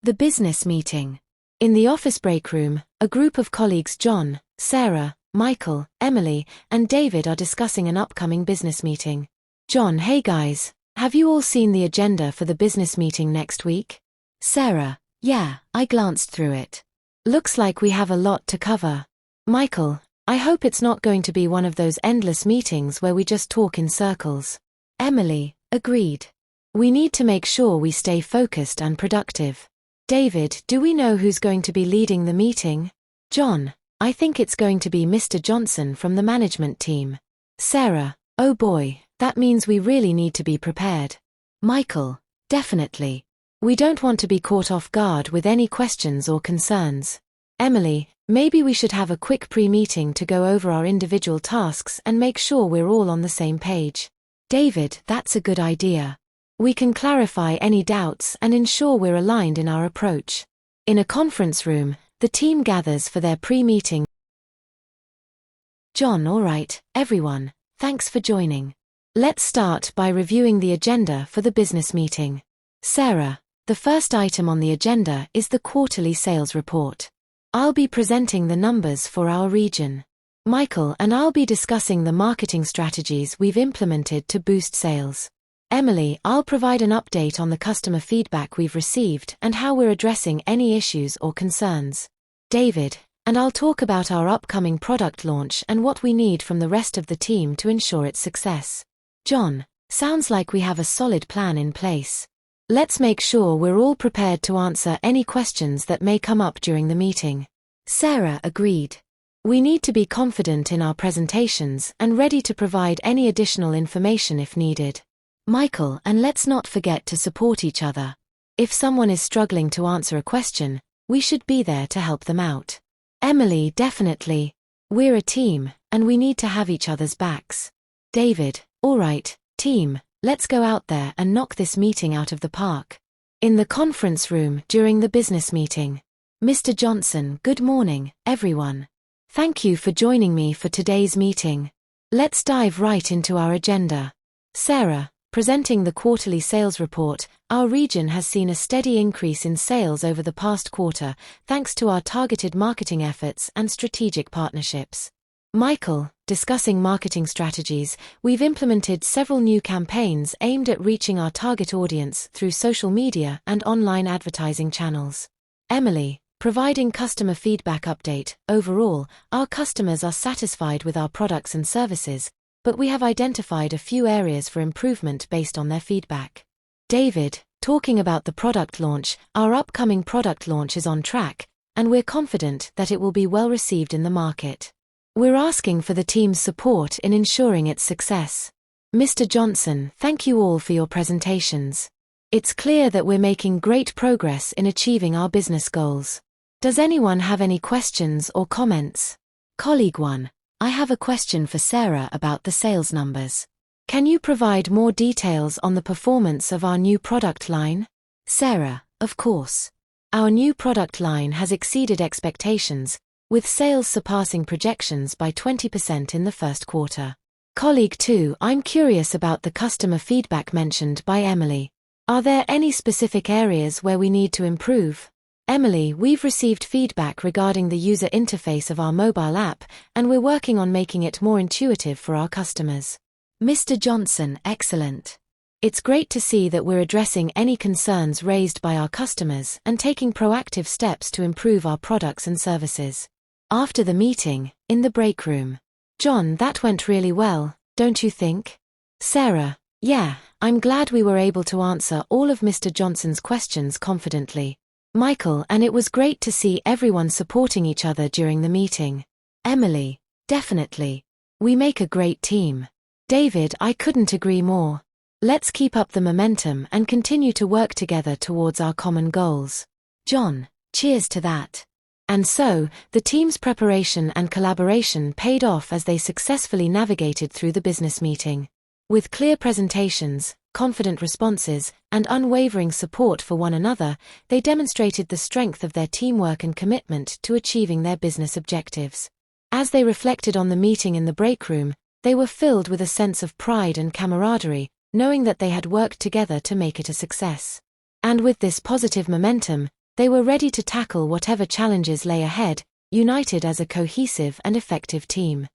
The business meeting. In the office break room, a group of colleagues John, Sarah, Michael, Emily, and David are discussing an upcoming business meeting. John: Hey guys, have you all seen the agenda for the business meeting next week? Sarah: Yeah, I glanced through it. Looks like we have a lot to cover. Michael: I hope it's not going to be one of those endless meetings where we just talk in circles. Emily: Agreed. We need to make sure we stay focused and productive. David: Do we know who's going to be leading the meeting? John: I think it's going to be Mr. Johnson from the management team. Sarah: Oh boy, that means we really need to be prepared. Michael: Definitely. We don't want to be caught off guard with any questions or concerns. Emily: Maybe we should have a quick pre-meeting to go over our individual tasks and make sure we're all on the same page. David: That's a good idea. We can clarify any doubts and ensure we're aligned in our approach. In a conference room, the team gathers for their pre-meeting. John: All right, everyone, thanks for joining. Let's start by reviewing the agenda for the business meeting. Sarah: The first item on the agenda is the quarterly sales report. I'll be presenting the numbers for our region. Michael and I'll be discussing the marketing strategies we've implemented to boost sales. Emily: I'll provide an update on the customer feedback we've received and how we're addressing any issues or concerns. David: And I'll talk about our upcoming product launch and what we need from the rest of the team to ensure its success. John: Sounds like we have a solid plan in place. Let's make sure we're all prepared to answer any questions that may come up during the meeting. Sarah: Agreed. We need to be confident in our presentations and ready to provide any additional information if needed. Michael: And let's not forget to support each other. If someone is struggling to answer a question, we should be there to help them out. Emily: Definitely. We're a team, and we need to have each other's backs. David: All right, team, let's go out there and knock this meeting out of the park. In the conference room during the business meeting. Mr. Johnson: Good morning, everyone. Thank you for joining me for today's meeting. Let's dive right into our agenda. Sarah: Presenting the quarterly sales report, our region has seen a steady increase in sales over the past quarter, thanks to our targeted marketing efforts and strategic partnerships. Michael: Discussing marketing strategies, we've implemented several new campaigns aimed at reaching our target audience through social media and online advertising channels. Emily: Providing customer feedback update. Overall, our customers are satisfied with our products and services, but we have identified a few areas for improvement based on their feedback. David: Talking about the product launch, our upcoming product launch is on track, and we're confident that it will be well received in the market. We're asking for the team's support in ensuring its success. Mr. Johnson: Thank you all for your presentations. It's clear that we're making great progress in achieving our business goals. Does anyone have any questions or comments? Colleague 1: I have a question for Sarah about the sales numbers. Can you provide more details on the performance of our new product line? Sarah: Of course. Our new product line has exceeded expectations, with sales surpassing projections by 20% in the first quarter. Colleague 2: I'm curious about the customer feedback mentioned by Emily. Are there any specific areas where we need to improve? Emily: We've received feedback regarding the user interface of our mobile app, and we're working on making it more intuitive for our customers. Mr. Johnson: Excellent. It's great to see that we're addressing any concerns raised by our customers and taking proactive steps to improve our products and services. After the meeting, in the break room. John: That went really well, don't you think? Sarah: Yeah, I'm glad we were able to answer all of Mr. Johnson's questions confidently. Michael: And it was great to see everyone supporting each other during the meeting. Emily: Definitely. We make a great team. David: I couldn't agree more. Let's keep up the momentum and continue to work together towards our common goals. John: Cheers to that. And so, the team's preparation and collaboration paid off as they successfully navigated through the business meeting. With clear presentations, confident responses, and unwavering support for one another, they demonstrated the strength of their teamwork and commitment to achieving their business objectives. As they reflected on the meeting in the break room, they were filled with a sense of pride and camaraderie, knowing that they had worked together to make it a success. And with this positive momentum, They were ready to tackle whatever challenges lay ahead, united as a cohesive and effective team.